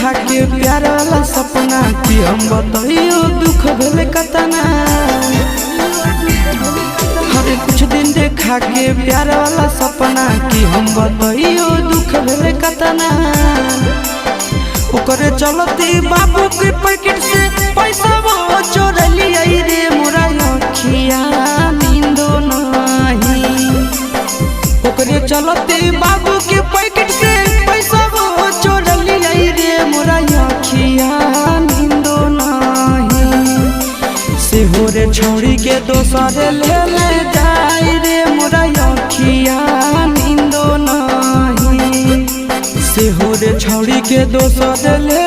देखा के प्यार वाला सपना कि हम बताइयो दुख भेले कतना। हर कुछ दिन देखा के प्यार वाला सपना कि हम बताइयो दुख भेले कतना। ओकरे चलती बाबू के पैकेट से पैसा वो चोर लिया रे मोरा अखिया नींदो नहीं। ओकरे चलती बाबू के पैकेट से पैसा वो चोर लिया रे मोरा अखिया नींदो नहीं। से हो रे छोड़ी के दोसर ले जाए रे मोरा अखिया नींदो नहीं। से हो रे छोड़ी के दोसर ले